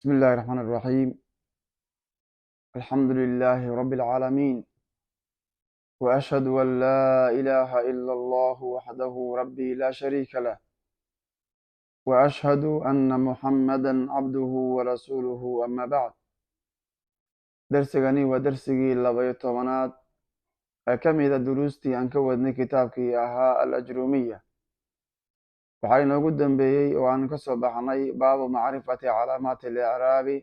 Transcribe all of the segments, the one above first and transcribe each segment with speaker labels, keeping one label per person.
Speaker 1: بسم الله الرحمن الرحيم. الحمد لله رب العالمين، وأشهد أن لا إله إلا الله وحده ربي لا شريك له، وأشهد أن محمدا عبده ورسوله. أما بعد، درسغني ودرسigii 12aad ee ka mida duruustii aan ka wadnay kitaabkii ahaa al-ajrumiya. waxaa inoogu dambeeyey oo aan ka soo baxnay baabu macrifati calaamaati al-icraabi.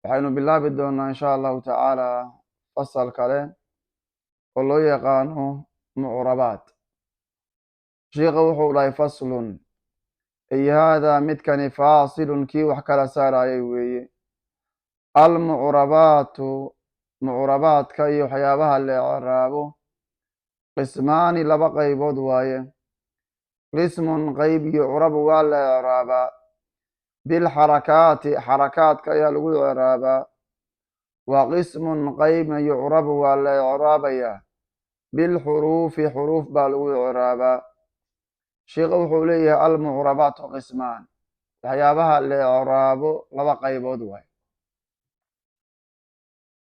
Speaker 1: waxaynu bilaabi doonaa insha allahu tacaala fasal kale oo loo yaqaano mucrabaad. sheikha wuxuu dhahay faslun, ay haadaa midkani faasilun kii wax kala saarayay weeye. almucrabaatu mucrabaadka iyo waxyaabaha la icraabo qismaani laba qaybood waaye. qismun qayb yucrabu waa la icraabaa bilxarakaati, xarakaadka ayaa lagu icraabaa. wa qismun qaybna yucrabu waa la icraabayaa bilxuruufi, xuruuf baa lagu icraabaa. sheikha wuxuu leeyahay almucrabaatu qismaan, waxyaabaha la icraabo laba qaybood waaye.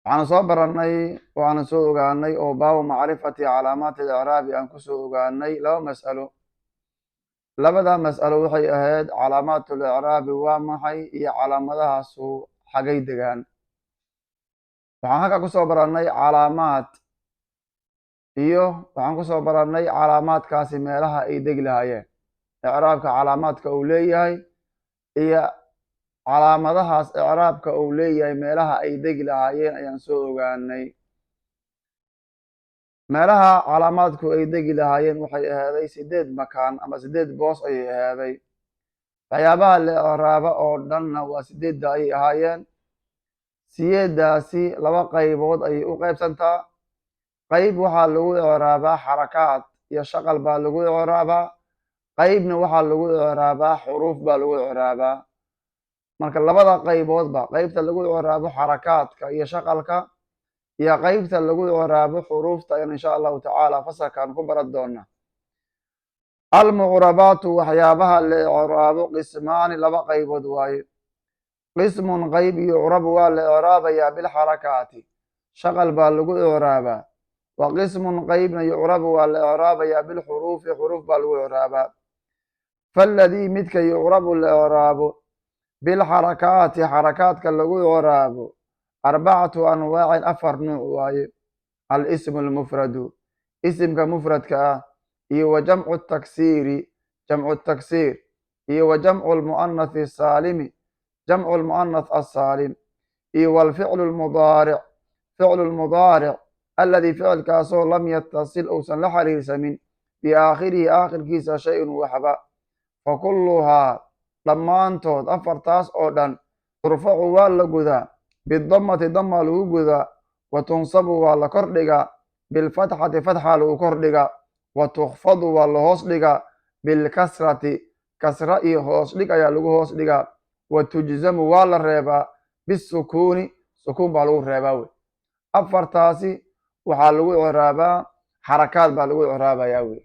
Speaker 1: waxaanu soo barannay oo aanu soo ogaanay oo baabu macrifati calaamaati alicraabi aan ku soo ogaanay laba mas'alo. labada mas'alo waxay ahayd calaamaatu licraabi waa maxay iyo calaamadahaasu xagay degaan. waxaan halka kusoo barannay calaamaad iyo waxaan kusoo barannay calaamaadkaasi meelaha ay degi lahaayeen, icraabka calaamaadka uu leeyahay iyo calaamadahaas icraabka uu leeyahay meelaha ay degi lahaayeen ayaan soo ogaanay. meelaha calaamaadku ay degi lahaayeen waxay ahaaday 8 makaan ama 8 boos ayay ahaaday. waxyaabaha la icraaba oo dhanna waa 8 ayay ahaayeen. 8daasi laba qaybood ayay u qaybsantaa. qayb waxaa lagu icraabaa xarakaad iyo shaqal baa lagu icraabaa, qaybna waxaa lagu icraabaa xuruuf baa lagu icraabaa. marka labada qayboodba, qaybta lagu icraabo xarakaadka iyo shaqalka iyo qaybta lagu icraabo xuruufta ayaan insha allahu tacaala fasalkan ku baran doona. almucrabaatu waxyaabaha la icraabo qismaani laba qaybood waaye. qismun qayb yucrabu waa la icraabayaa bilxarakaati, shaqal baa lagu icraabaa. wa qismun qaybna yucrabu waa la icraabayaa bilxuruufi, xuruuf baa lagu icraabaa. faladii midka yucrabu la icraabo bilxarakaati, xarakaadka lagu icraabo 4 anwaacin, 4 nuuc waaye. alismu lmufradu, isimka mufradka ah, iyo wa jamcu taksiiri, jamcu taksiir, iyo wa jamcu lmu'anathi saalimi, jamcu lmu'anath asaalim, iyo walficlu lmudaaric, ficlu lmudaaric alladii ficilkaasoo lam yatasil uusan la xiriirsamin biaakhirihi aakhirkiisa shay-un waxba. fa kulluhaa dhammaantood 4taas oo dhan turfacu waa la gudaa bidamati, dama lagu gudaa. wa tunsabu waa la kordhigaa bilfatxati, fatxa lagu kordhigaa. wa tukfadu waa la hoos dhigaa bilkasrati, kasra iyo hoos dhig ayaa lagu hoos dhigaa. wa tujzamu waa la reebaa bisukuuni, sukuun baa lagu reebaa wey. 4taasi waxaa lagu icraabaa xarakaad baa lagu icraabayaa wey.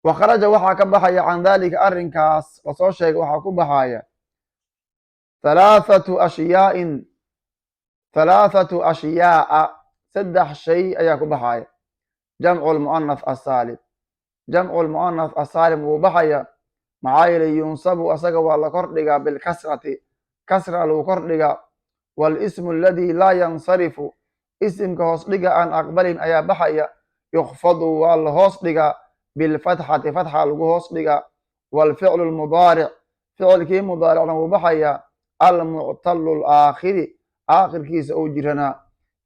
Speaker 1: wa kharaja waxaa ka baxaya can daalika, arrinkaas lasoo sheegay waxaa ku baxaya 3 ashyaa'in, 3 ashyaa'a, 3 shay ayaa ku baxaya. jamcu lmu'anath asaalim, jamcu lmu'anath asaalim wuu baxaya maxaa yeelay yunsabu asaga waa la kordhigaa bilkasrati, kasra lagu kordhigaa. walismu aladii laa yansarifu, isimka hoos dhiga aan aqbalin ayaa baxaya. yukfadu waa la hoos dhigaa bilfatxati, fatxa lagu hoos dhigaa. walficlu lmudaaric, ficilkii mudaaricna wuu baxaya. almuctalu laakhiri, aakhirkiisa uu jiranaa.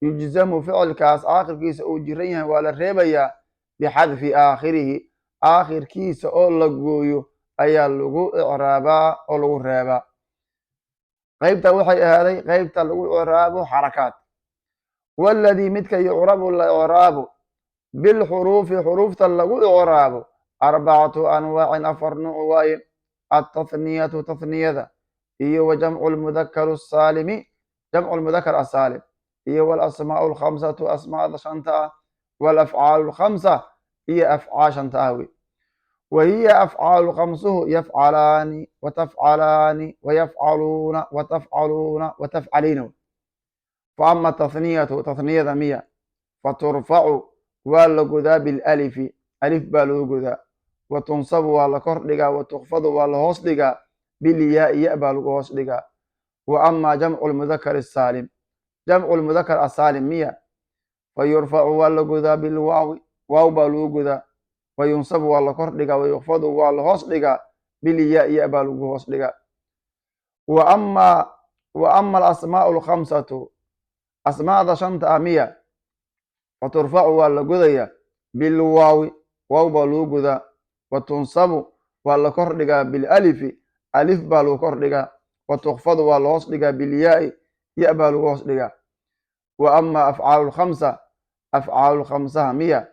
Speaker 1: yujzamu, ficilkaas aakhirkiisa uu jiran yahay waa la reebayaa bixadfi aakhirihi, aakhirkiisa oo la gooyo ayaa lagu icraabaa oo lagu reebaa. qaybta waxay ahaaday qaybta lagu icraabo xarakaad. waladii midka yucrabu la icraabo bilxuruufi, xuruufta lagu icraabo 4 anwaacin, 4 nuuc waaye. altathniyatu, tathniyada, iyo wa jamcu lmudakaru saalimi, jamcu lmudakar asaalim, iyo walasmaa'u lkhamsatu, asmaada 5 ah, walafcaalu 5 iyo afcaal 5 ah wey. وهي أفعال خمسه يفعلان وتفعلان ويفعلون وتفعلون وتفعلين. فأما التثنية تثنية مية فترفع واللقذا بالألف ألف بالوقذا وتنصب والكردقا وتخفض والهوصدقا بالياء ياء بالهوصدقا. وأما جمع المذكر السالم جمع المذكر السالم مية فيرفع واللقذا بالواو واو بالوقذا وينصب والكردقا ويخفض والهوصدقا بالياء ياء بالهوصدقا. وأما الأسماء الخمسة أسماء شنت مية فترفع واللقذا بالواو واو بالوقذا وتنصب والكردقا بالألف ألف بالكردقا وتخفض والهوصدقا بالياء ياء بالهوصدقا. وأما أفعال الخمسة مية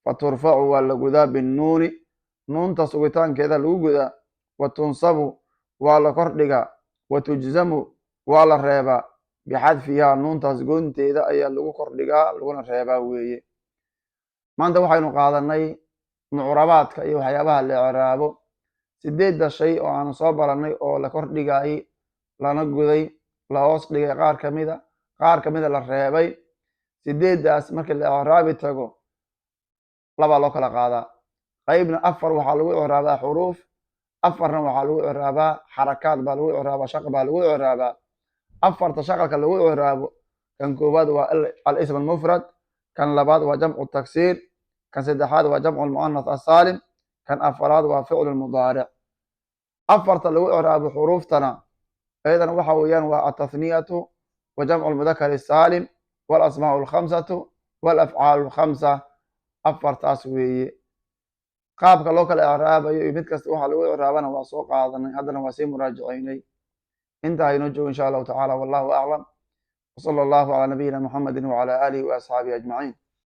Speaker 1: فترفع واللقذا بالنون نون تسويتان كذا لوقذا وتنصب والكردقا وتجزم والريبا بحذفها نون تسقون تيدا أي لغو كردقا لغونا ريبا ويه. maanta waxaynu qaadanay mucrabaadka iyo waxyaabaha la icraabo 8 shay oo aan soo baranay oo la kordhigay lana guday la hoos dhigay qaar kamida la reebay 8daas markii la icraabi tago laba loo kala qaadaa qaybna 4 waxaa lagu icraabaa xuruuf 4na waxaa lagu icraabaa xarakaad baa lagu icraabaa shaq baa lagu icraabaa. 4ta shaqalka lagu icraabo kan koowaad waa al-ism al-mufrad kan labaad waa jamcu taksiir kan saddexaad waa jamcu lmu'anath asaalim kan afaraad waa ficlu lmudaaric. 4ta lagu icraabo xuruuftana ayadana waxa weeyaan waa atathniyatu wa jamcu lmudakar saalim walasmaa'u alkhamsatu walafcaalu alkhamsa. 4taas weeye qaabka loo kala icraabayo iyo mid kasta waxa lagu icraabana waa soo qaadanay haddana waa sii muraajacaynay. inta haynoo joogo insha allahu tacaala wallahu aclam وصلى الله على نبينا محمد وعلى آله وأصحابه أجمعين.